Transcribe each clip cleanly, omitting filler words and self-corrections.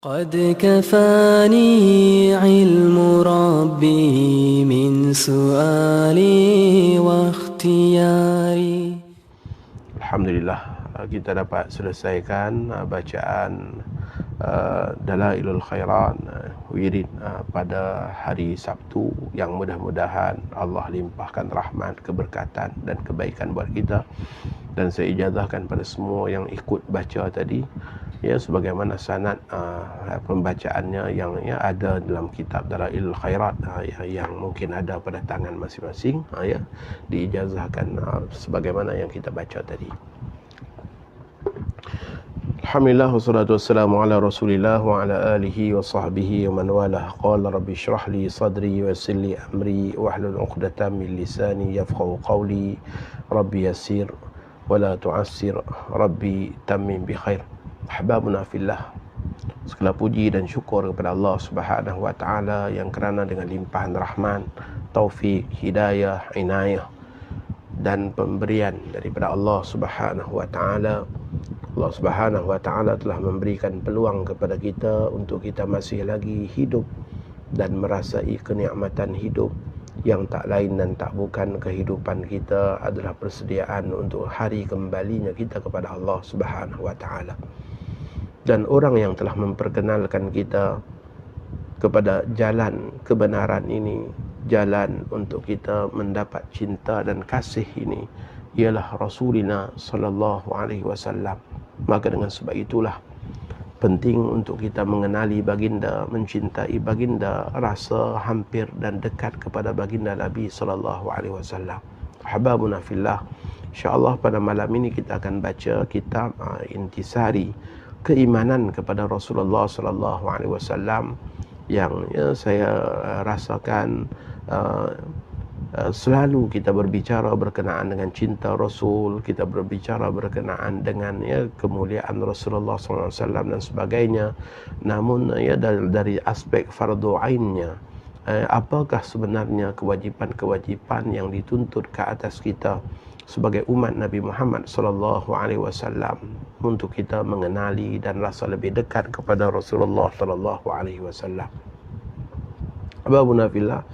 قد كفاني علم ربي من سؤالي واختياري. Alhamdulillah, kita dapat selesaikan bacaan Dalailul Khairat wirid pada hari Sabtu, yang mudah-mudahan Allah limpahkan rahmat, keberkatan dan kebaikan buat kita. Dan saya ijazahkan pada semua yang ikut baca tadi, ya, sebagaimana sanad pembacaannya yang ada dalam kitab Dalailul Khairat, yang mungkin ada pada tangan masing-masing, diijazahkan sebagaimana yang kita baca tadi. Alhamdulillah, wassalatu wassalamu ala Rasulillah wa ala alihi wa sahbihi wa man walah. Qala rabbi shrah li sadri wa yassir li amri wahlul 'uqdatam min lisani yafqahu qawli. Rabbi yassir wa la tu'assir, rabbi tammim bi khair. Ahbabuna fillah, segala puji dan syukur kepada Allah Subhanahu wa taala yang kerana dengan limpahan rahmat, taufik, hidayah, inayah dan pemberian daripada Allah Subhanahu wa taala, Allah Subhanahu wa taala telah memberikan peluang kepada kita untuk kita masih lagi hidup dan merasai kenikmatan hidup yang tak lain dan tak bukan kehidupan kita adalah persediaan untuk hari kembalinya kita kepada Allah Subhanahu wa taala. Dan orang yang telah memperkenalkan kita kepada jalan kebenaran ini, jalan untuk kita mendapat cinta dan kasih ini, ialah Rasulina sallallahu alaihi wasallam. Maka dengan sebab itulah penting untuk kita mengenali baginda, mencintai baginda, rasa hampir dan dekat kepada baginda Nabi sallallahu alaihi wasallam. Ahbabuna fillah, insya-Allah pada malam ini kita akan baca kitab Intisari, keimanan kepada Rasulullah sallallahu alaihi wasallam, yang saya rasakan selalu kita berbicara berkenaan dengan cinta Rasul, kita berbicara berkenaan dengan kemuliaan Rasulullah SAW dan sebagainya. Namun dari aspek fardu ainnya, apakah sebenarnya kewajipan-kewajipan yang dituntut ke atas kita sebagai umat Nabi Muhammad SAW untuk kita mengenali dan rasa lebih dekat kepada Rasulullah SAW. Ababuna fillah,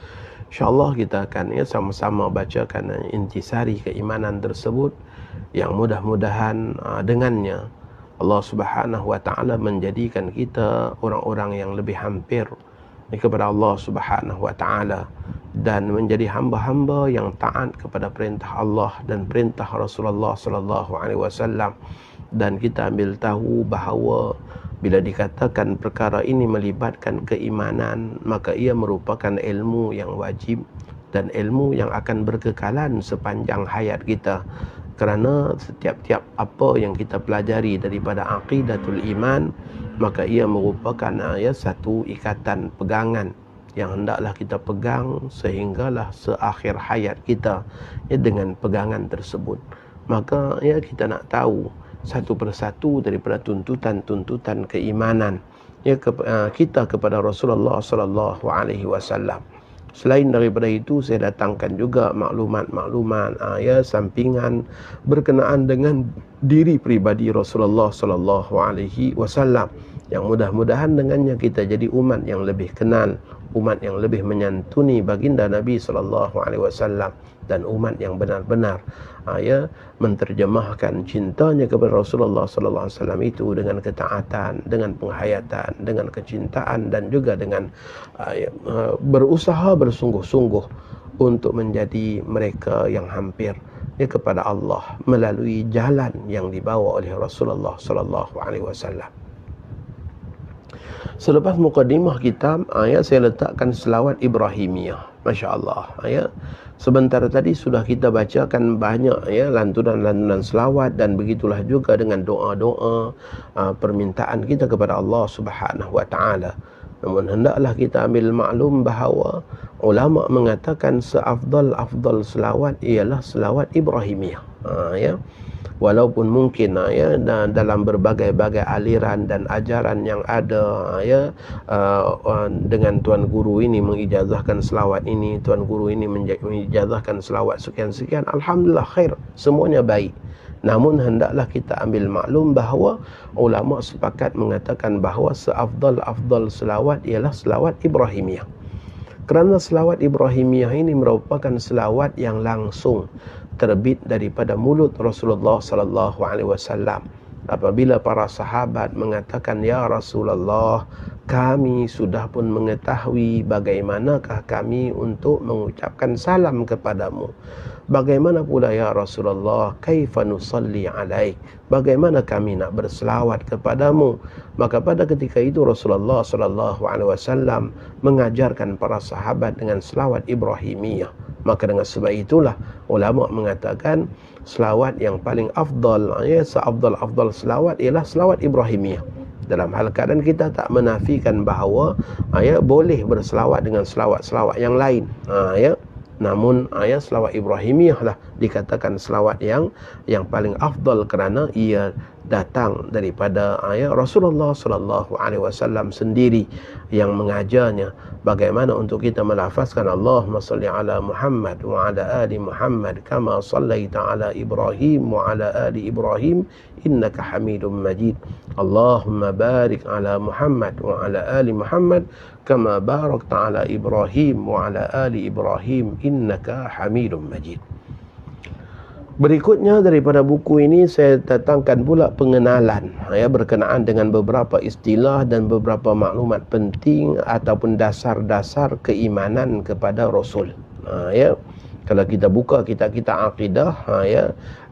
InsyaAllah kita akan sama-sama bacakan intisari keimanan tersebut, yang mudah-mudahan dengannya Allah Subhanahu wa taala menjadikan kita orang-orang yang lebih hampir kepada Allah Subhanahu wa taala dan menjadi hamba-hamba yang taat kepada perintah Allah dan perintah Rasulullah sallallahu alaihi wasallam. Dan kita ambil tahu bahawa bila dikatakan perkara ini melibatkan keimanan, maka ia merupakan ilmu yang wajib dan ilmu yang akan berkekalan sepanjang hayat kita. Kerana setiap-tiap apa yang kita pelajari daripada aqidatul iman, maka ia merupakan satu ikatan pegangan yang hendaklah kita pegang sehinggalah seakhir hayat kita dengan pegangan tersebut. Maka kita nak tahu satu persatu daripada tuntutan-tuntutan keimanan kita kepada Rasulullah sallallahu alaihi wasallam. Selain daripada itu, saya datangkan juga maklumat-maklumat sampingan berkenaan dengan diri pribadi Rasulullah sallallahu alaihi wasallam, yang mudah-mudahan dengannya kita jadi umat yang lebih kenal, umat yang lebih menyantuni baginda Nabi sallallahu alaihi wasallam, dan umat yang benar-benar menterjemahkan cintanya kepada Rasulullah sallallahu alaihi wasallam itu dengan ketaatan, dengan penghayatan, dengan kecintaan, dan juga dengan berusaha bersungguh-sungguh untuk menjadi mereka yang hampir kepada Allah melalui jalan yang dibawa oleh Rasulullah sallallahu alaihi wasallam. Selepas mukadimah kitab, saya letakkan selawat Ibrahimiyah. Masya Allah. Sebentar tadi sudah kita bacakan banyak lantunan-lantunan selawat, dan begitulah juga dengan doa-doa permintaan kita kepada Allah Subhanahu wa taala. Namun hendaklah kita ambil maklum bahawa ulama mengatakan seafdal-afdal selawat ialah selawat Ibrahimiyah. Walaupun mungkin dalam berbagai-bagai aliran dan ajaran yang ada dengan tuan guru ini mengijazahkan selawat ini, tuan guru ini mengijazahkan selawat sekian-sekian, alhamdulillah khair, semuanya baik. Namun hendaklah kita ambil maklum bahawa ulama sepakat mengatakan bahawa seafdal-afdal selawat ialah selawat Ibrahimiyah. Kerana selawat Ibrahimiyah ini merupakan selawat yang langsung terbit daripada mulut Rasulullah sallallahu alaihi wasallam. Apabila para sahabat mengatakan, "Ya Rasulullah, kami sudah pun mengetahui bagaimanakah kami untuk mengucapkan salam kepadamu. Bagaimana pula ya Rasulullah, kaifa nusalli alaik? Bagaimana kami nak berselawat kepadamu?" Maka pada ketika itu Rasulullah sallallahu alaihi wasallam mengajarkan para sahabat dengan selawat Ibrahimiyah. Maka dengan sebab itulah ulama mengatakan selawat yang paling afdal, seafdal-afdal selawat ialah selawat Ibrahimiyah. Dalam hal keadaan kita tak menafikan bahawa boleh berselawat dengan selawat-selawat yang lain. Namun selawat Ibrahimiyah lah dikatakan selawat yang paling afdal kerana ia datang daripada Rasulullah sallallahu alaihi wasallam sendiri yang mengajarnya bagaimana untuk kita melafazkan Allahumma salli ala Muhammad wa ala ali Muhammad kama sallaita ala Ibrahim wa ala ali Ibrahim innaka Hamidum Majid. Allahumma barik ala Muhammad wa ala ali Muhammad kama barakta ala Ibrahim wa ala ali Ibrahim innaka Hamidum Majid. Berikutnya daripada buku ini saya datangkan pula pengenalan berkenaan dengan beberapa istilah dan beberapa maklumat penting ataupun dasar-dasar keimanan kepada Rasul. Kalau kita buka kitab-kitab akidah,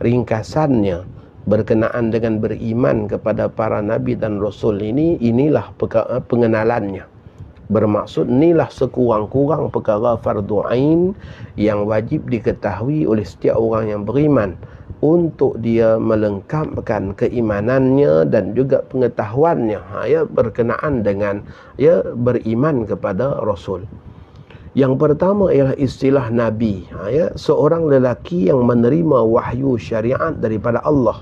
ringkasannya berkenaan dengan beriman kepada para nabi dan rasul inilah pengenalannya. Bermaksud inilah sekurang-kurang perkara fardu ain yang wajib diketahui oleh setiap orang yang beriman untuk dia melengkapkan keimanannya dan juga pengetahuannya berkenaan dengan beriman kepada Rasul. Yang pertama ialah istilah Nabi, seorang lelaki yang menerima wahyu syariat daripada Allah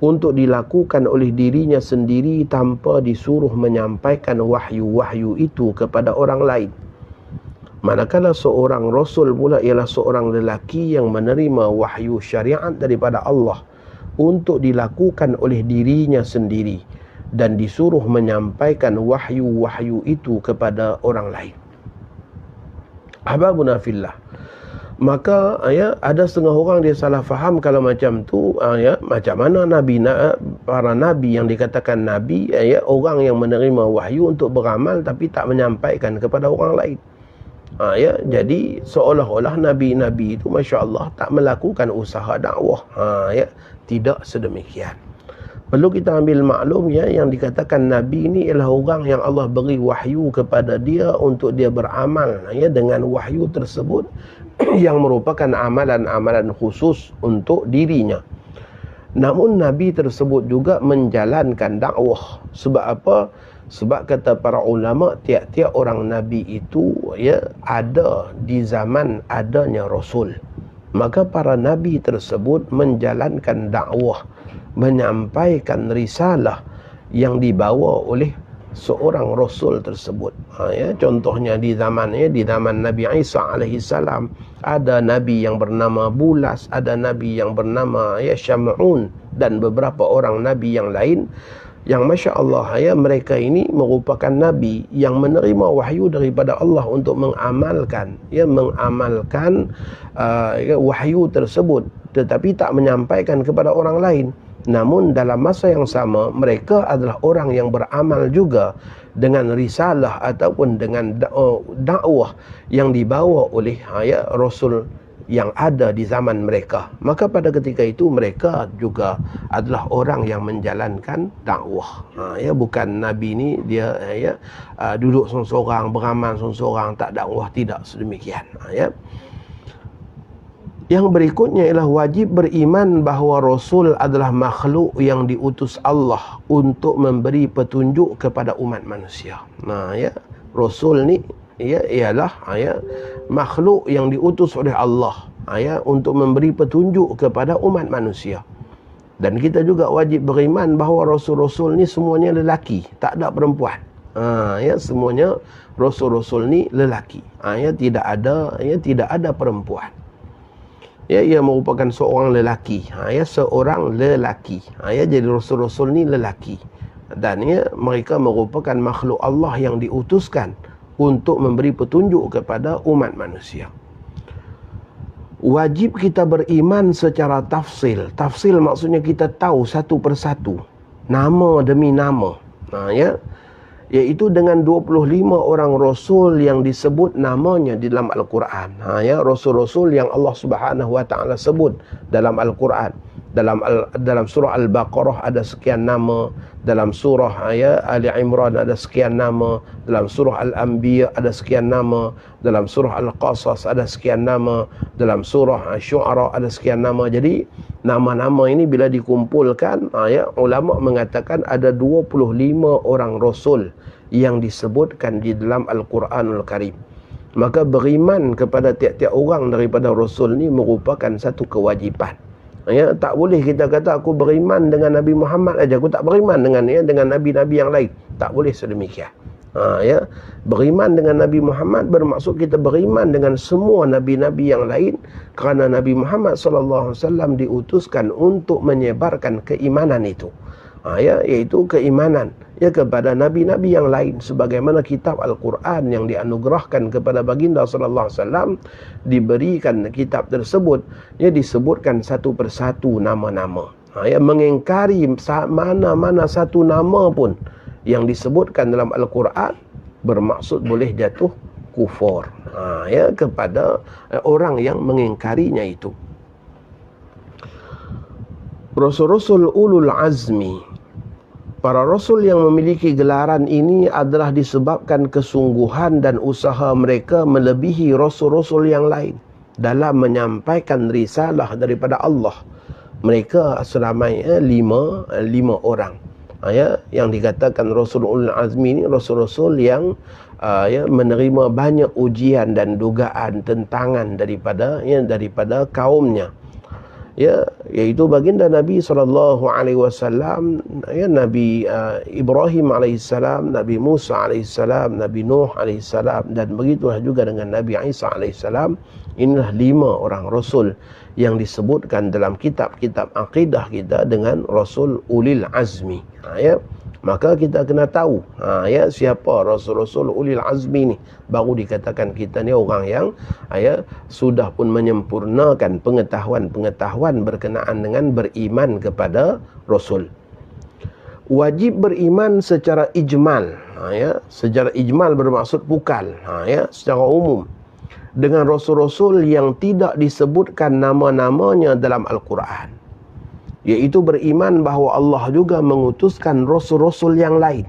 untuk dilakukan oleh dirinya sendiri tanpa disuruh menyampaikan wahyu-wahyu itu kepada orang lain. Manakala seorang Rasul pula ialah seorang lelaki yang menerima wahyu syariat daripada Allah untuk dilakukan oleh dirinya sendiri dan disuruh menyampaikan wahyu-wahyu itu kepada orang lain. Ahbabuna fillah. Maka ada setengah orang dia salah faham kalau macam tu, macam mana para nabi yang dikatakan nabi, orang yang menerima wahyu untuk beramal tapi tak menyampaikan kepada orang lain. Jadi seolah-olah nabi-nabi itu masya-Allah tak melakukan usaha dakwah. Tidak sedemikian. Perlu kita ambil maklum yang dikatakan nabi ini ialah orang yang Allah beri wahyu kepada dia untuk dia beramal dengan wahyu tersebut yang merupakan amalan-amalan khusus untuk dirinya. Namun nabi tersebut juga menjalankan dakwah. Sebab apa? Sebab kata para ulama, tiap-tiap orang nabi itu ada di zaman adanya rasul. Maka para nabi tersebut menjalankan dakwah, menyampaikan risalah yang dibawa oleh seorang rasul tersebut. Contohnya di zaman Nabi Isa alaihi salam, ada nabi yang bernama Bulas, ada nabi yang bernama Syam'un dan beberapa orang nabi yang lain yang masya-Allah mereka ini merupakan nabi yang menerima wahyu daripada Allah untuk mengamalkan wahyu tersebut tetapi tak menyampaikan kepada orang lain. Namun dalam masa yang sama mereka adalah orang yang beramal juga dengan risalah ataupun dengan dakwah yang dibawa oleh Rasul yang ada di zaman mereka. Maka pada ketika itu mereka juga adalah orang yang menjalankan dakwah. Bukan Nabi ni dia duduk seorang-seorang, beramal seorang-seorang, tak dakwah, tidak sedemikian. Yang berikutnya ialah wajib beriman bahawa Rasul adalah makhluk yang diutus Allah untuk memberi petunjuk kepada umat manusia. Rasul ni ialah makhluk yang diutus oleh Allah untuk memberi petunjuk kepada umat manusia. Dan kita juga wajib beriman bahawa Rasul-Rasul ni semuanya lelaki, tak ada perempuan. Semuanya Rasul-Rasul ni lelaki. Tidak ada perempuan. Ya, ia merupakan seorang lelaki. Ya, seorang lelaki. Ya, jadi rasul-rasul ni lelaki. Dan ya, mereka merupakan makhluk Allah yang diutuskan untuk memberi petunjuk kepada umat manusia. Wajib kita beriman secara tafsil. Tafsil maksudnya kita tahu satu persatu, nama demi nama. Ya, iaitu dengan 25 orang rasul yang disebut namanya di dalam Al-Quran. Ya, rasul-rasul yang Allah Subhanahu wa taala sebut dalam Al-Quran. Dalam surah Al-Baqarah ada sekian nama, dalam surah Ali Imran ada sekian nama, dalam surah Al-Anbiya ada sekian nama, dalam surah Al-Qasas ada sekian nama, dalam surah Syu'ara ada sekian nama. Jadi nama-nama ini bila dikumpulkan, ulama mengatakan ada 25 orang rasul yang disebutkan di dalam Al-Quranul Karim. Maka beriman kepada tiap-tiap orang daripada rasul ni merupakan satu kewajipan. Ya, tak boleh kita kata aku beriman dengan Nabi Muhammad aja, aku tak beriman dengan nabi-nabi yang lain. Tak boleh sedemikian. Ya, beriman dengan Nabi Muhammad bermaksud kita beriman dengan semua nabi-nabi yang lain, kerana Nabi Muhammad sallallahu alaihi wasallam diutuskan untuk menyebarkan keimanan itu. Ya, iaitu keimanan kepada nabi-nabi yang lain, sebagaimana kitab Al-Quran yang dianugerahkan kepada baginda sallallahu alaihi wasallam, diberikan kitab tersebut disebutkan satu persatu nama-nama. Mengingkari mana-mana satu nama pun yang disebutkan dalam Al-Quran bermaksud boleh jatuh kufur kepada orang yang mengingkarinya itu. Rasul-rasul ulul azmi, para rasul yang memiliki gelaran ini adalah disebabkan kesungguhan dan usaha mereka melebihi rasul-rasul yang lain dalam menyampaikan risalah daripada Allah. Mereka seramai lima orang. Yang dikatakan rasul ulul azmi ini rasul-rasul yang menerima banyak ujian dan dugaan tentangan daripada kaumnya. Iaitu baginda Nabi SAW, Nabi Ibrahim AS, Nabi Musa AS, Nabi Nuh AS, dan begitulah juga dengan Nabi Isa AS. Inilah 5 orang rasul yang disebutkan dalam kitab-kitab akidah kita dengan rasul ulil azmi. Maka kita kena tahu siapa rasul-rasul ulil azmi ni, baru dikatakan kita ni orang yang sudah pun menyempurnakan pengetahuan berkenaan dengan beriman kepada rasul. Wajib beriman secara ijmal. Secara ijmal bermaksud pukal, secara umum, dengan rasul-rasul yang tidak disebutkan nama-namanya dalam Al-Quran. Iaitu beriman bahawa Allah juga mengutuskan rasul-rasul yang lain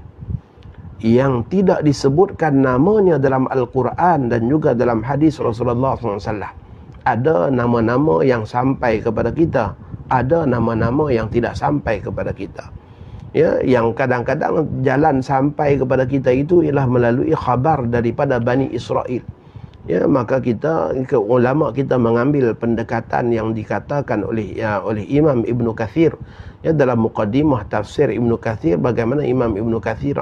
yang tidak disebutkan namanya dalam Al-Quran dan juga dalam hadis Rasulullah SAW. Ada nama-nama yang sampai kepada kita, ada nama-nama yang tidak sampai kepada kita. Yang kadang-kadang jalan sampai kepada kita itu ialah melalui khabar daripada Bani Israel. Maka ulama kita mengambil pendekatan yang dikatakan oleh Imam Ibnu Kathir dalam muqaddimah tafsir Ibnu Kathir, bagaimana Imam Ibnu Kathir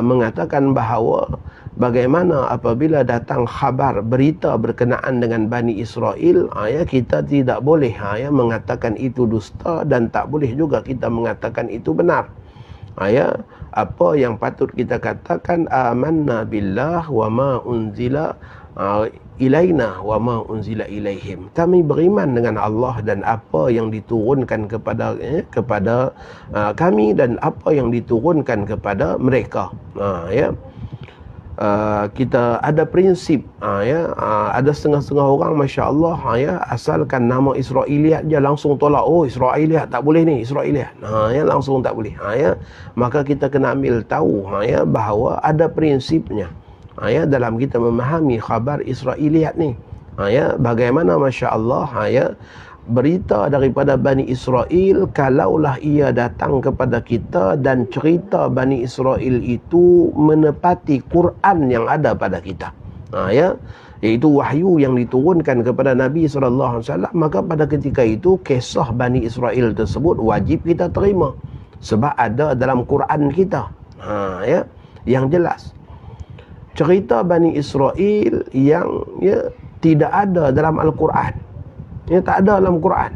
mengatakan bahawa bagaimana apabila datang khabar berita berkenaan dengan Bani Israel, kita tidak boleh mengatakan itu dusta dan tak boleh juga kita mengatakan itu benar. Apa yang patut kita katakan, amanna billah wa ma unzila ilaina wa ma unzila ilaihim. Kami beriman dengan Allah dan apa yang diturunkan kepada kami dan apa yang diturunkan kepada mereka. Kita ada prinsip, ada setengah-setengah orang masya-Allah asalkan nama Israiliyat je langsung tolak. Oh, Israiliyat tak boleh ni, Israiliyat. Langsung tak boleh. Maka kita kena ambil tahu bahawa ada prinsipnya dalam kita memahami khabar Israiliyat ni. Bagaimana masya-Allah berita daripada Bani Israel, kalaulah ia datang kepada kita dan cerita Bani Israel itu menepati Quran yang ada pada kita, iaitu wahyu yang diturunkan kepada Nabi SAW, maka pada ketika itu kisah Bani Israel tersebut wajib kita terima sebab ada dalam Quran kita. Yang jelas cerita Bani Israel yang tidak ada dalam Al-Quran, Ya, tak ada dalam Quran.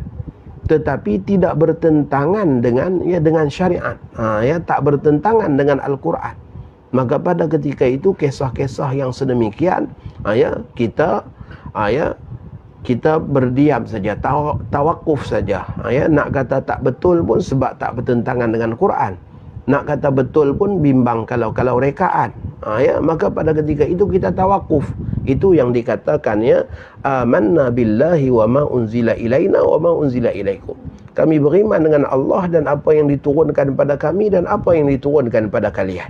Tetapi tidak bertentangan dengan syariat. Ya, tak bertentangan dengan Al-Quran. Maka pada ketika itu kisah-kisah yang sedemikian, ya, kita berdiam saja, tawakuf saja. Ya, nak kata tak betul pun sebab tak bertentangan dengan Quran. Nak kata betul pun bimbang kalau rekaan. Ya, maka pada ketika itu kita tawakuf. Itu yang dikatakan, ya, amanna billahi wa ma unzila ilaina wa ma unzila ilaikum. Kami beriman dengan Allah dan apa yang diturunkan pada kami dan apa yang diturunkan pada kalian.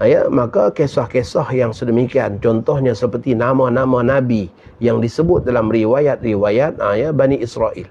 Ya, maka kisah-kisah yang sedemikian, contohnya seperti nama-nama nabi yang disebut dalam riwayat-riwayat Bani Israel.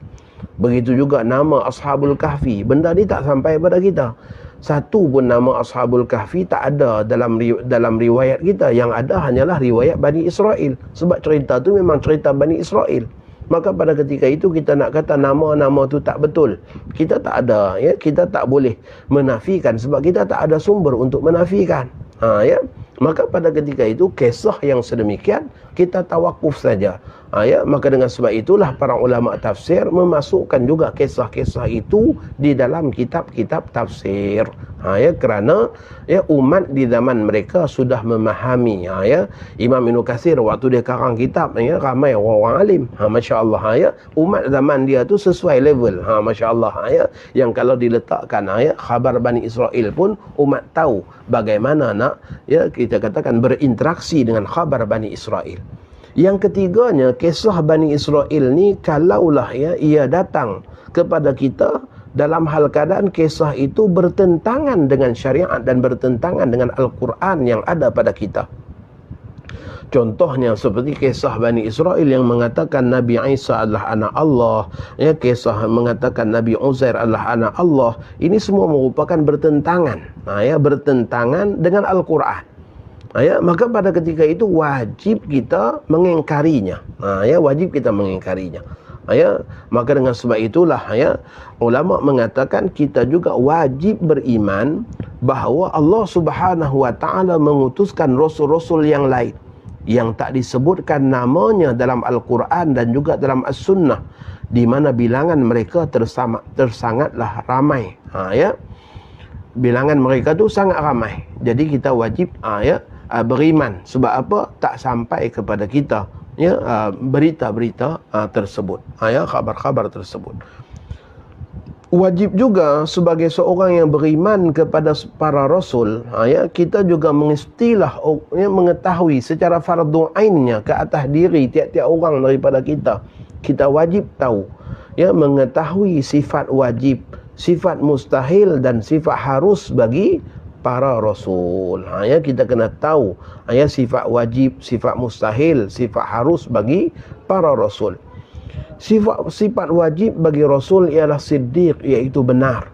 Begitu juga nama Ashabul Kahfi. Benda ni tak sampai pada kita. Satu pun nama Ashabul Kahfi tak ada dalam riwayat kita. Yang ada hanyalah riwayat Bani Israel. Sebab cerita tu memang cerita Bani Israel. Maka pada ketika itu kita nak kata nama-nama tu tak betul, kita tak ada, ya, kita tak boleh menafikan sebab kita tak ada sumber untuk menafikan. Ya. Maka pada ketika itu kisah yang sedemikian kita tawakuf saja. Ya, maka dengan sebab itulah para ulama tafsir memasukkan juga kisah-kisah itu di dalam kitab-kitab tafsir. Ya, kerana, ya, umat di zaman mereka sudah memahami. Ya, Imam Ibn Katsir waktu dia karang kitab, ya, ramai orang alim. Masya-Allah, ya, umat zaman dia tu sesuai level. Masya-Allah, ya, yang kalau diletakkan, ya, khabar Bani Israel pun umat tahu bagaimana nak, ya, kita katakan berinteraksi dengan khabar Bani Israel. Yang ketiganya, kisah Bani Israel ni kalaulah, ya, ia datang kepada kita dalam hal keadaan kisah itu bertentangan dengan syariat dan bertentangan dengan Al-Quran yang ada pada kita. Contohnya seperti kisah Bani Israel yang mengatakan Nabi Isa adalah anak Allah, ya, kisah mengatakan Nabi Uzair adalah anak Allah. Ini semua merupakan bertentangan, ya, bertentangan dengan Al-Quran. Ya, maka pada ketika itu wajib kita mengingkarinya. Ya, wajib kita mengingkarinya. Ya, maka dengan sebab itulah, ya, ulama mengatakan kita juga wajib beriman bahawa Allah Subhanahu wa taala mengutuskan rasul-rasul yang lain yang tak disebutkan namanya dalam Al-Quran dan juga dalam As-Sunnah, di mana bilangan mereka tersangatlah ramai. Ya, bilangan mereka tu sangat ramai. Jadi kita wajib, ya, beriman. Sebab apa? Tak sampai kepada kita, ya, berita-berita tersebut, ya, khabar-khabar tersebut. Wajib juga sebagai seorang yang beriman kepada para rasul, ya, kita juga mestilah, ya, mengetahui secara fardu ainnya ke atas diri tiap-tiap orang daripada kita. Kita wajib tahu, ya, mengetahui sifat wajib, sifat mustahil dan sifat harus bagi para rasul. Ya, kita kena tahu, ya, sifat wajib, sifat mustahil, sifat harus bagi para rasul. Sifat wajib bagi rasul ialah siddiq, iaitu benar.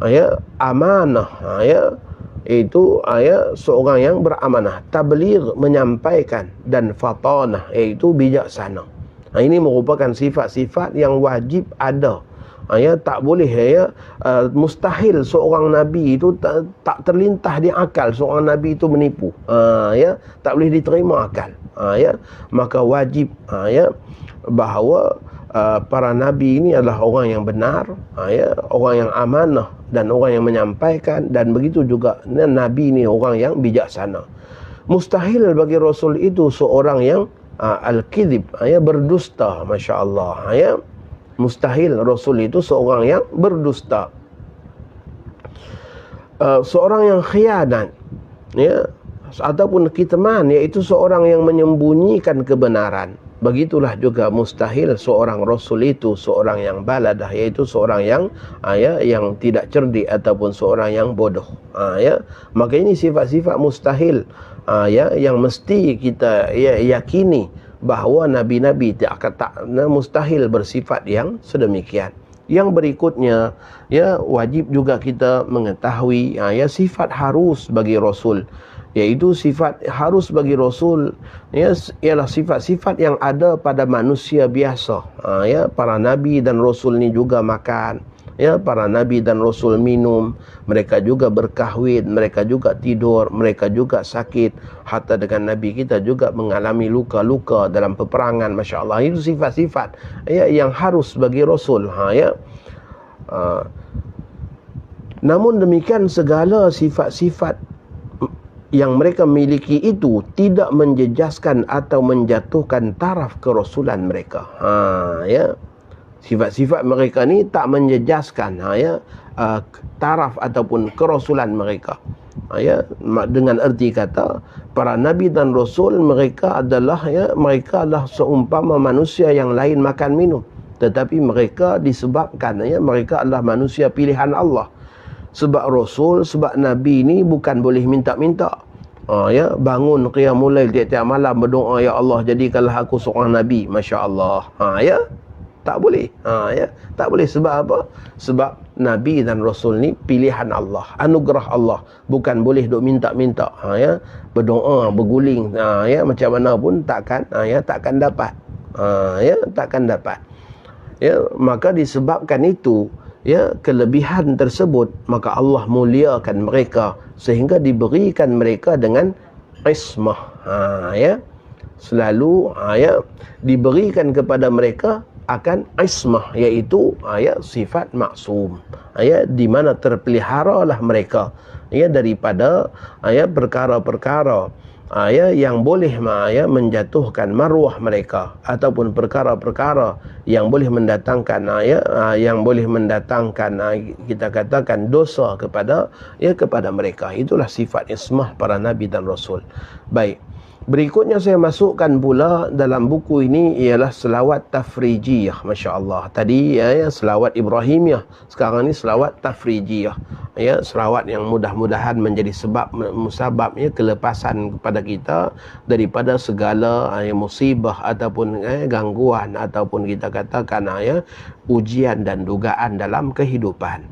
Ya, amanah, ya, itu, ya, seorang yang beramanah. Tabligh, menyampaikan, dan fatanah, iaitu bijaksana. Ini merupakan sifat-sifat yang wajib ada. Ya, tak boleh, ya, mustahil seorang nabi itu tak terlintas di akal seorang nabi itu menipu. Ya, tak boleh diterima akal. Ya, maka wajib, ya, bahawa para nabi ini adalah orang yang benar, ya, orang yang amanah dan orang yang menyampaikan, dan begitu juga nabi ini orang yang bijaksana. Mustahil bagi rasul itu seorang yang al-kidhib, ya, berdusta. Masya-Allah, ya. Mustahil rasul itu seorang yang berdusta. Seorang yang khianat, ya, ataupun kitman, iaitu seorang yang menyembunyikan kebenaran. Begitulah juga mustahil seorang rasul itu seorang yang baladah, iaitu seorang yang, ya, yang tidak cerdik ataupun seorang yang bodoh. Ya, maka ini sifat-sifat mustahil, ya, yang mesti kita, ya, yakini bahawa nabi-nabi tak mustahil bersifat yang sedemikian. Yang berikutnya, ya, wajib juga kita mengetahui, ya, sifat harus bagi rasul, iaitu sifat harus bagi rasul, ya, ialah sifat-sifat yang ada pada manusia biasa. Ya, para nabi dan rasul ni juga makan, Ya, para nabi dan rasul minum, mereka juga berkahwin, mereka juga tidur, mereka juga sakit. Hatta dengan nabi kita juga mengalami luka-luka dalam peperangan. Masya Allah, itu sifat-sifat ya yang harus bagi rasul. Namun demikian, segala sifat-sifat yang mereka miliki itu tidak menjejaskan atau menjatuhkan taraf kerasulan mereka. Ya, sifat-sifat mereka ni tak menjejaskan taraf ataupun kerasulan mereka. Ya, dengan erti kata, para nabi dan rasul mereka adalah seumpama manusia yang lain makan minum, tetapi mereka disebabkan mereka adalah manusia pilihan Allah. Sebab rasul, sebab nabi ni bukan boleh minta-minta. Bangun qiyamul lail tiap-tiap malam berdoa, ya Allah jadikanlah aku seorang nabi. Masya-Allah. Tak boleh. Tak boleh. Sebab apa? Sebab nabi dan rasul ni pilihan Allah, anugerah Allah. Bukan boleh duk minta-minta. Berdoa, berguling, macam mana pun takkan dapat. Takkan dapat. Maka disebabkan itu, kelebihan tersebut, maka Allah muliakan mereka sehingga diberikan mereka dengan ismah. Selalu diberikan kepada mereka akan ismah, iaitu sifat maksum, di mana terpeliharalah mereka daripada perkara-perkara yang boleh menjatuhkan maruah mereka, ataupun perkara-perkara yang boleh mendatangkan kita katakan dosa kepada mereka. Itulah sifat ismah para nabi dan rasul. Baik, berikutnya saya masukkan pula dalam buku ini ialah selawat tafrijiyah. Masya Allah. Tadi selawat Ibrahimiyah, sekarang ni selawat tafrijiyah. Selawat yang mudah-mudahan menjadi sebab musabab kelepasan kepada kita daripada segala musibah ataupun gangguan ataupun kita katakan ujian dan dugaan dalam kehidupan.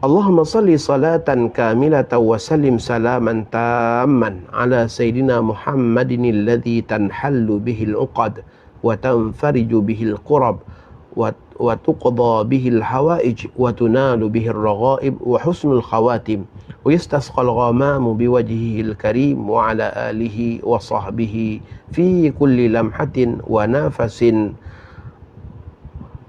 Allahumma salli salatan kamilatan wa sallim salaman tamman ala sayyidina Muhammadin alladhi tanhallu bihil uqad wa tanfariju bihil qurab wa tuqda bihil hawaij wa tunalu bihil raghaib wa husnul khawatim wa yastasqal ghamamu biwajhihil karim wa ala alihi wa sahbihi fi kulli lamhatin wa nafasin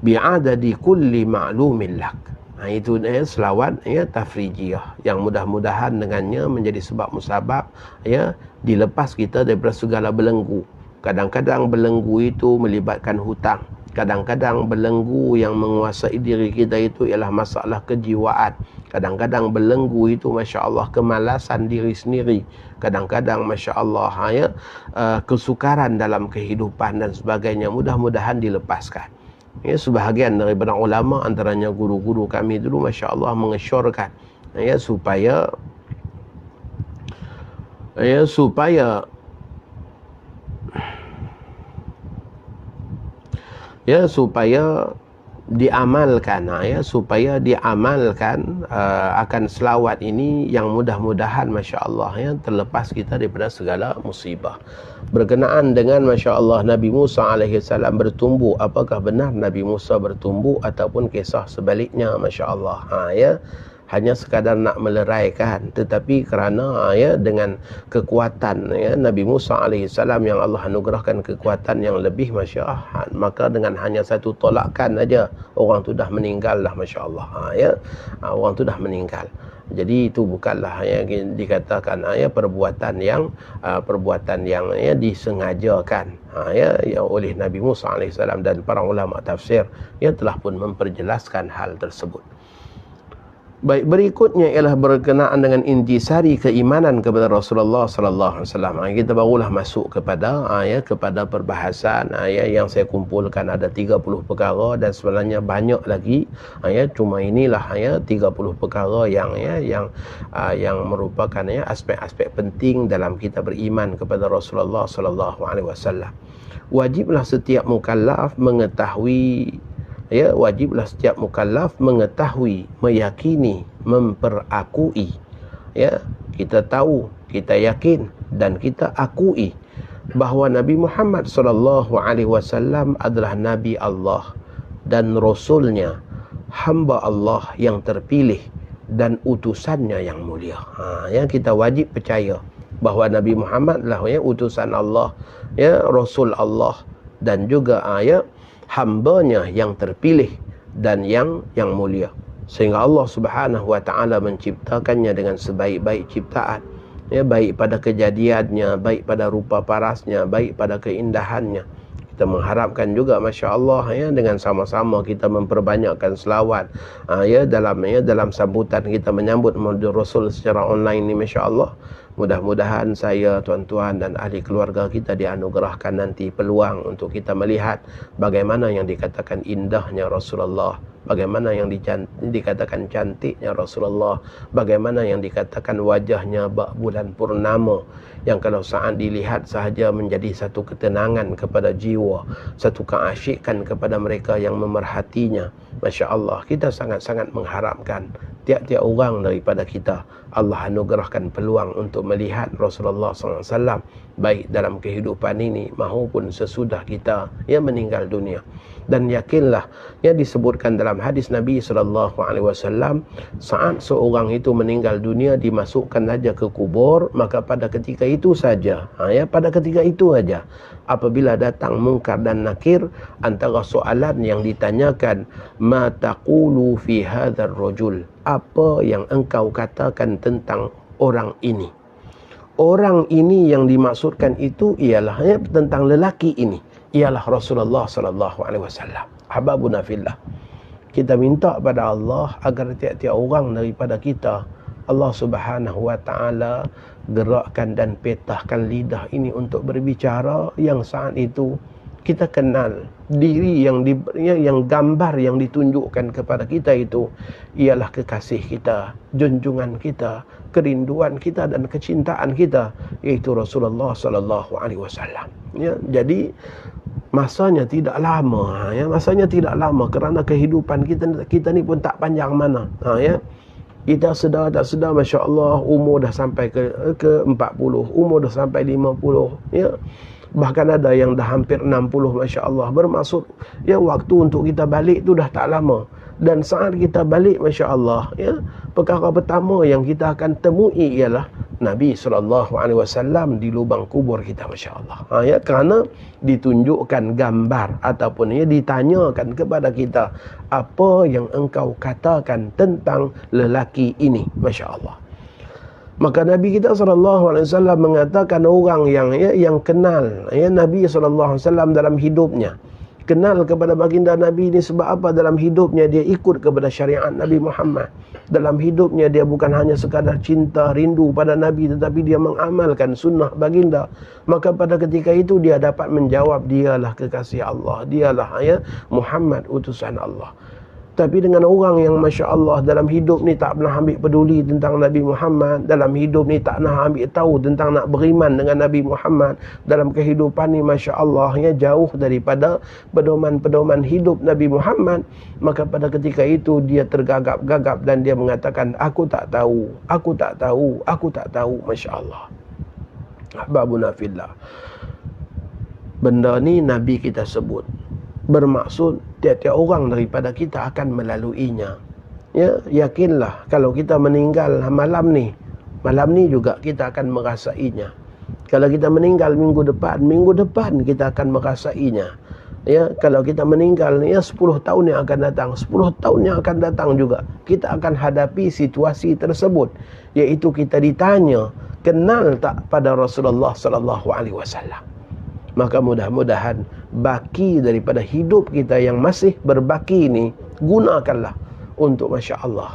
bi'adadi kulli ma'lumin lak. Itu selawat tafrijiyah yang mudah-mudahan dengannya menjadi sebab musabab dilepas kita daripada segala belenggu. Kadang-kadang belenggu itu melibatkan hutang. Kadang-kadang belenggu yang menguasai diri kita itu ialah masalah kejiwaan. Kadang-kadang belenggu itu Masya Allah kemalasan diri sendiri. Kadang-kadang Masya Allah kesukaran dalam kehidupan dan sebagainya. Mudah-mudahan dilepaskan. Sebahagian daripada ulama, antaranya guru-guru kami dulu Masya Allah mengesyorkan supaya diamalkan supaya diamalkan akan selawat ini yang mudah-mudahan Masya Allah terlepas kita daripada segala musibah. Berkenaan dengan Masya Allah Nabi Musa AS bertumbuh, apakah benar Nabi Musa bertumbuh ataupun kisah sebaliknya? Masya Allah hanya sekadar nak meleraikan, tetapi kerana dengan kekuatan Nabi Musa AS yang Allah anugerahkan kekuatan yang lebih Masya Allah, maka dengan hanya satu tolakan aja orang tu dah meninggal lah Masya Allah orang tu dah meninggal. Jadi itu bukanlah yang dikatakan perbuatan yang disengajakan oleh Nabi Musa AS, dan para ulama tafsir telah pun memperjelaskan hal tersebut. Baik, berikutnya ialah berkenaan dengan intisari keimanan kepada Rasulullah sallallahu alaihi wasallam. Kita barulah masuk kepada perbahasan yang saya kumpulkan ada 30 perkara, dan sebenarnya banyak lagi cuma inilah 30 perkara yang merupakan aspek-aspek penting dalam kita beriman kepada Rasulullah sallallahu alaihi wasallam. Wajiblah setiap mukallaf mengetahui setiap mukallaf mengetahui, meyakini, memperakui. Kita tahu, kita yakin dan kita akui bahawa Nabi Muhammad sallallahu alaihi wasallam adalah nabi Allah dan rasulnya, hamba Allah yang terpilih dan utusannya yang mulia. Ya, kita wajib percaya bahawa Nabi Muhammad lah ya utusan Allah, ya Rasul Allah, dan juga ya hambanya yang terpilih dan yang mulia. Sehingga Allah Subhanahu wa taala menciptakannya dengan sebaik-baik ciptaan. Ya, baik pada kejadiannya, baik pada rupa parasnya, baik pada keindahannya. Kita mengharapkan juga, Masya Allah, ya, dengan sama-sama kita memperbanyakkan selawat ya dalam sambutan kita menyambut Maulid Rasul secara online ni, Masya Allah. Mudah-mudahan saya, tuan-tuan dan ahli keluarga kita dianugerahkan nanti peluang untuk kita melihat bagaimana yang dikatakan indahnya Rasulullah, bagaimana yang dikatakan cantiknya Rasulullah, bagaimana yang dikatakan wajahnya bak bulan purnama, yang kalau saat dilihat sahaja menjadi satu ketenangan kepada jiwa, satu keasyikan kepada mereka yang memerhatinya. Masya Allah, kita sangat-sangat mengharapkan tiap-tiap orang daripada kita Allah anugerahkan peluang untuk melihat Rasulullah SAW, baik dalam kehidupan ini maupun sesudah kita meninggal dunia. Dan yakinlah, disebutkan dalam hadis Nabi SAW, saat seorang itu meninggal dunia, dimasukkan saja ke kubur, maka pada ketika itu saja, pada ketika itu saja, apabila datang mungkar dan nakir, antara soalan yang ditanyakan, ma taqulu fi hadzal rajul, apa yang engkau katakan tentang orang ini. Orang ini yang dimaksudkan itu ialah tentang lelaki ini, ialah Rasulullah sallallahu alaihi wasallam. Ahbabuna fillah, kita minta pada Allah agar tiap-tiap orang daripada kita, Allah Subhanahu wa taala gerakkan dan petahkan lidah ini untuk berbicara yang saat itu kita kenal diri yang gambar yang ditunjukkan kepada kita itu ialah kekasih kita, junjungan kita, kerinduan kita dan kecintaan kita, yaitu Rasulullah sallallahu alaihi wasallam. Ya, jadi masanya tidak lama, masanya tidak lama, kerana kehidupan kita ni pun tak panjang mana. Kita sedar tak sedar, Masya Allah, umur dah sampai ke 40, umur dah sampai 50, ya. Bahkan ada yang dah hampir 60, Masya Allah. Bermaksud, waktu untuk kita balik tu dah tak lama. Dan saat kita balik, Masya Allah, perkara pertama yang kita akan temui ialah Nabi SAW di lubang kubur kita, Masya Allah. Kerana ditunjukkan gambar ataupun ditanyakan kepada kita, apa yang engkau katakan tentang lelaki ini, Masya Allah. Maka Nabi kita SAW mengatakan orang yang kenal Nabi SAW dalam hidupnya, kenal kepada baginda Nabi ini. Sebab apa? Dalam hidupnya dia ikut kepada syariat Nabi Muhammad. Dalam hidupnya dia bukan hanya sekadar cinta, rindu pada Nabi, tetapi dia mengamalkan sunnah baginda. Maka pada ketika itu dia dapat menjawab, dialah kekasih Allah, dialah Muhammad utusan Allah. Tapi dengan orang yang Masya Allah dalam hidup ni tak pernah ambil peduli tentang Nabi Muhammad, dalam hidup ni tak pernah ambil tahu tentang nak beriman dengan Nabi Muhammad, dalam kehidupan ni Masya Allah jauh daripada pedoman-pedoman hidup Nabi Muhammad, maka pada ketika itu dia tergagap-gagap dan dia mengatakan, aku tak tahu, aku tak tahu, aku tak tahu. Masya Allah. Ahbabuna fillah, benda ni Nabi kita sebut, bermaksud tiap-tiap orang daripada kita akan melaluinya. Yakinlah kalau kita meninggal malam ni juga kita akan merasainya. Kalau kita meninggal minggu depan kita akan merasainya. Kalau kita meninggal 10 tahun yang akan datang, 10 tahun yang akan datang juga kita akan hadapi situasi tersebut, iaitu kita ditanya, kenal tak pada Rasulullah sallallahu alaihi wasallam. Maka mudah-mudahan baki daripada hidup kita yang masih berbaki ini, gunakanlah untuk Masya Allah,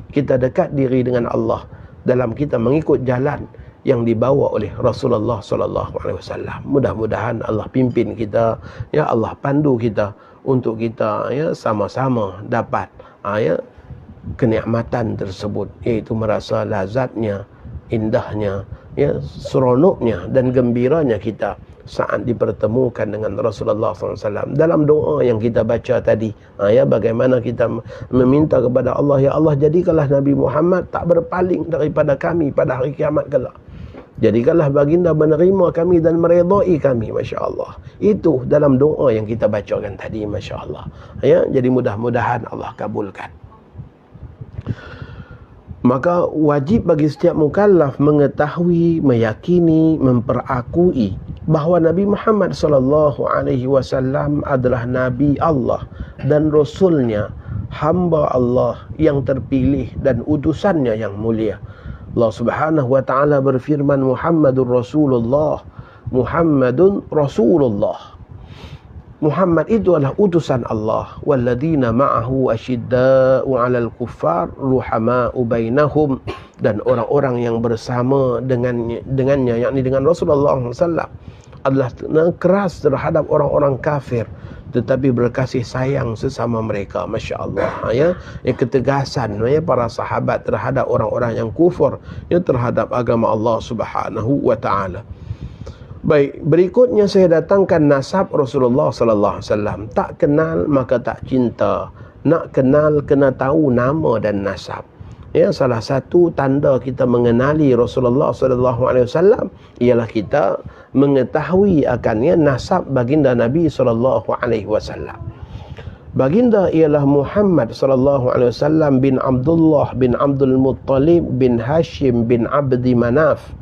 kita dekat diri dengan Allah dalam kita mengikut jalan yang dibawa oleh Rasulullah SAW. Mudah-mudahan Allah pimpin kita, Allah pandu kita untuk kita sama-sama dapat kenikmatan tersebut, iaitu merasa lazatnya, indahnya, seronoknya dan gembiranya kita saat dipertemukan dengan Rasulullah SAW. Dalam doa yang kita baca tadi, bagaimana kita meminta kepada Allah, ya Allah, jadikanlah Nabi Muhammad tak berpaling daripada kami pada hari kiamat kelak. Jadikanlah baginda menerima kami dan meredai kami, Masya Allah. Itu dalam doa yang kita bacakan tadi, Masya Allah. Ya, jadi mudah-mudahan Allah kabulkan. Maka wajib bagi setiap mukallaf mengetahui, meyakini, memperakui bahawa Nabi Muhammad SAW adalah Nabi Allah dan Rasulnya, hamba Allah yang terpilih dan utusannya yang mulia. Allah Subhanahu wa taala berfirman, Muhammadur Rasulullah, Muhammadun Rasulullah. Muhammad itu adalah utusan Allah. Walladzina ma'ahu asyidda'u 'alal kuffar ruhama'u bainahum, dan orang-orang yang bersama dengannya, yakni dengan Rasulullah SAW, adalah keras terhadap orang-orang kafir, tetapi berkasih sayang sesama mereka. Masya Allah, ya, ketegasan ya para sahabat terhadap orang-orang yang kufur ya terhadap agama Allah Subhanahu wa taala. Baik, berikutnya saya datangkan nasab Rasulullah sallallahu alaihi wasallam. Tak kenal maka tak cinta. Nak kenal kena tahu nama dan nasab. Ya, salah satu tanda kita mengenali Rasulullah sallallahu alaihi wasallam ialah kita mengetahui akannya nasab baginda Nabi sallallahu alaihi wasallam. Baginda ialah Muhammad sallallahu alaihi wasallam bin Abdullah bin Abdul Muttalib bin Hashim bin Abdi Manaf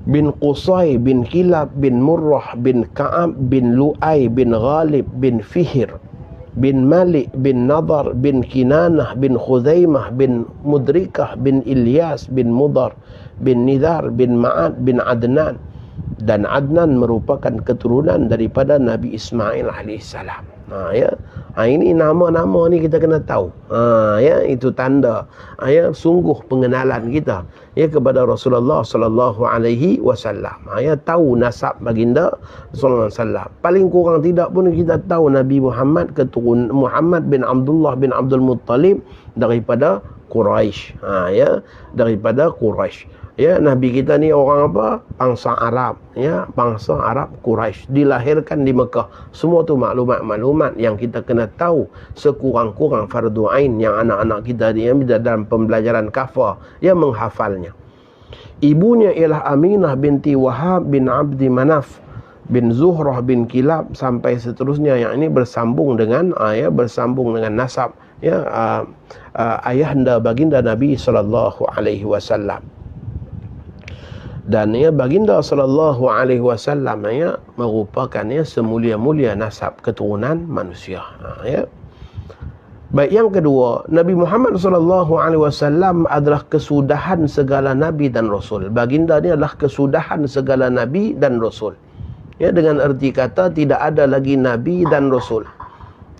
bin Qusay bin Kilab bin Murrah bin Ka'ab bin Lu'ay bin Ghalib bin Fihir bin Malik bin Nadar bin Kinanah bin Khuzaimah bin Mudrikah bin Ilyas bin Mudar bin Nidhar bin Ma'ad bin Adnan. Dan Adnan merupakan keturunan daripada Nabi Ismail alaihissalam. Ya. Ini nama-nama ni kita kena tahu. Ya, itu tanda ya sungguh pengenalan kita ya kepada Rasulullah sallallahu alaihi wasallam. Ya, tahu nasab baginda sallallahu alaihi wasallam. Paling kurang tidak pun kita tahu Nabi Muhammad keturunan Muhammad bin Abdullah bin Abdul Muttalib daripada Quraisy. Ya, daripada Quraisy. Ya, Nabi kita ni orang apa? Bangsa Arab, ya, bangsa Arab Quraisy, dilahirkan di Mekah. Semua tu maklumat-maklumat yang kita kena tahu sekurang-kurang fardu ain yang anak-anak kita dia dalam pembelajaran kafah yang menghafalnya. Ibunya ialah Aminah binti Wahab bin Abdi Manaf bin Zuhrah bin Kilab sampai seterusnya, yang ini bersambung dengan bersambung dengan nasab ya ayahanda baginda Nabi sallallahu alaihi wasallam. Dan ya baginda sallallahu alaihi wasallam ya merupakan ya semulia-mulia nasab keturunan manusia. Ya. Baik, yang kedua, Nabi Muhammad sallallahu alaihi wasallam adalah kesudahan segala nabi dan rasul. Baginda ni adalah kesudahan segala nabi dan rasul. Ya, dengan erti kata tidak ada lagi nabi dan rasul.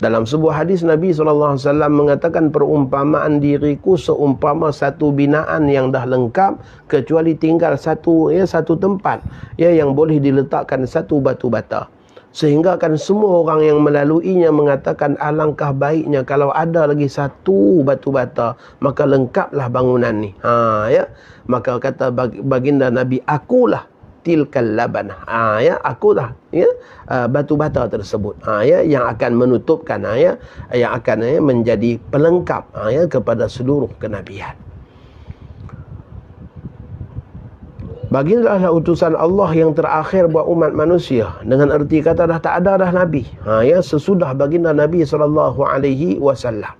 Dalam sebuah hadis Nabi SAW mengatakan, perumpamaan diriku seumpama satu binaan yang dah lengkap kecuali tinggal satu tempat ya yang boleh diletakkan satu batu bata. Sehingga kan semua orang yang melaluinya mengatakan alangkah baiknya kalau ada lagi satu batu bata, maka lengkaplah bangunan ni. Ya. Maka kata baginda Nabi, akulah tilkal labanah. Ya, akulah ya batu bata tersebut ya yang akan menutupkan yang akan menjadi pelengkap ya kepada seluruh kenabian. Baginda adalah utusan Allah yang terakhir buat umat manusia, dengan erti kata dah tak ada dah nabi ya sesudah baginda Nabi sallallahu alaihi wasallam.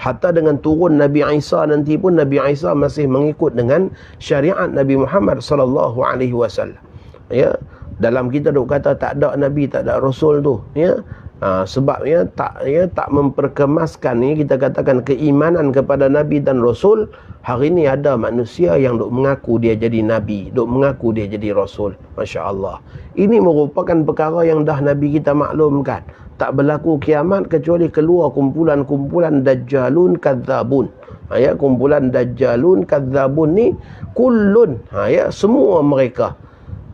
Hatta dengan turun Nabi Isa nanti pun Nabi Isa masih mengikut dengan syariat Nabi Muhammad sallallahu alaihi wasallam. Ya, dalam kita duk kata tak ada nabi, tak ada rasul tu, ya. Sebab tak memperkemaskan ni kita katakan keimanan kepada nabi dan rasul. Hari ni ada manusia yang duk mengaku dia jadi nabi, duk mengaku dia jadi rasul. Masya-Allah. Ini merupakan perkara yang dah nabi kita maklumkan. Tak berlaku kiamat kecuali keluar kumpulan-kumpulan dajjalun kadzabun. Ya, kumpulan dajjalun kadzabun ni kullun, ya, semua mereka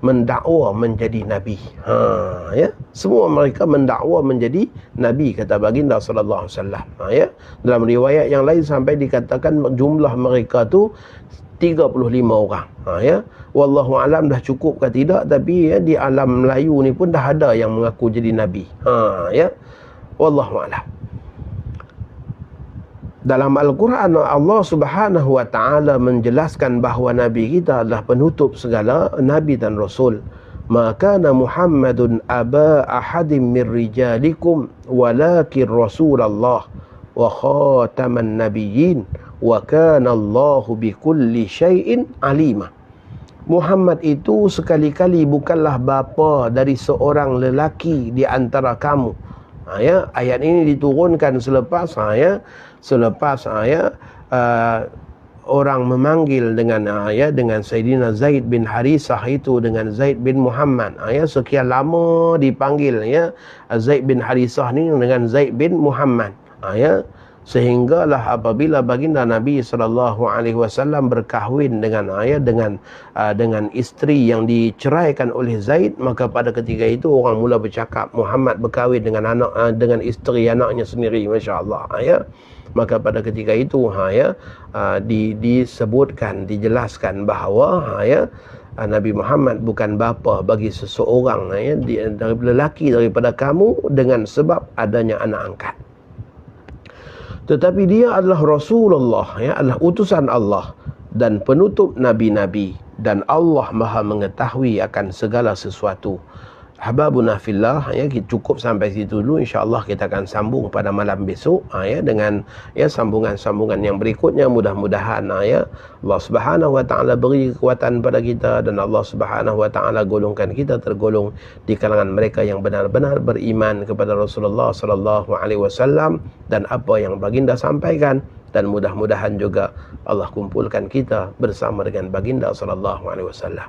mendakwa menjadi nabi. Ya, semua mereka mendakwa menjadi nabi, kata baginda sallallahu alaihi wasallam. Ya, dalam riwayat yang lain sampai dikatakan jumlah mereka tu 35 orang. Ya, wallahu alam dah cukup ke tidak, tapi ya di alam Melayu ni pun dah ada yang mengaku jadi nabi. Ya, wallahu alam. Dalam Al-Quran Allah Subhanahu wa taala menjelaskan bahawa nabi kita adalah penutup segala nabi dan rasul. Maka Muhammadun aba ahadim min rijalikum walakin Rasulullah wa khataman nabiyyin wa kana Allahu bikulli syai'in alima. Muhammad itu sekali-kali bukanlah bapa dari seorang lelaki di antara kamu. Ayat ini diturunkan selepas orang memanggil dengan Sayyidina Zaid bin Harisah itu dengan Zaid bin Muhammad. Sekian lama dipanggil Zaid bin Harisah ni dengan Zaid bin Muhammad. Sehinggalah apabila baginda Nabi SAW berkahwin dengan isteri yang diceraikan oleh Zaid, maka pada ketika itu orang mula bercakap Muhammad berkahwin dengan isteri anaknya sendiri, masya-Allah. Maka pada ketika itu disebutkan, dijelaskan bahawa Nabi Muhammad bukan bapa bagi seseorang lelaki daripada kamu dengan sebab adanya anak angkat. Tetapi dia adalah Rasulullah, adalah utusan Allah dan penutup nabi-nabi, dan Allah Maha mengetahui akan segala sesuatu. Ahbabuna fillah, cukup sampai situ dulu. InsyaAllah kita akan sambung pada malam besok dengan sambungan-sambungan yang berikutnya. Mudah-mudahan Allah Subhanahu wa ta'ala beri kekuatan pada kita, dan Allah Subhanahu wa ta'ala golongkan kita tergolong di kalangan mereka yang benar-benar beriman kepada Rasulullah sallallahu alaihi wasallam dan apa yang baginda sampaikan. Dan mudah-mudahan juga Allah kumpulkan kita bersama dengan baginda sallallahu alaihi wasallam.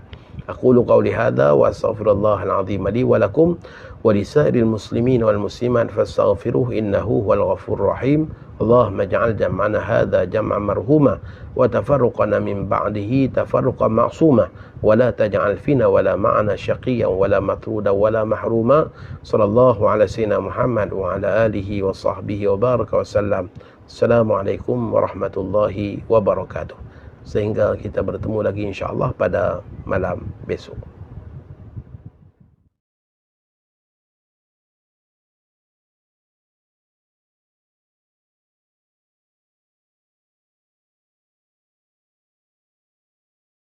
Aqulu qawli hadha wa astaghfirullahal azim li wa lakum wa lisairil muslimin wal muslimat fastaghfiruhu innahu huwal ghafurur rahim. Allahumma ij'al jam'ana hadha jam'an marhuma wa tafarruqana min ba'dihi tafarruqan ma'suma wa la taj'al fina wa la ma'ana syaqiyyan wa la matrudan wa la mahruma. Sallallahu ala sayyidina Muhammad wa ala alihi wa sahbihi wa baraka wa sallam. Assalamualaikum warahmatullahi wabarakatuh. Sehingga kita bertemu lagi insya-Allah pada malam besok.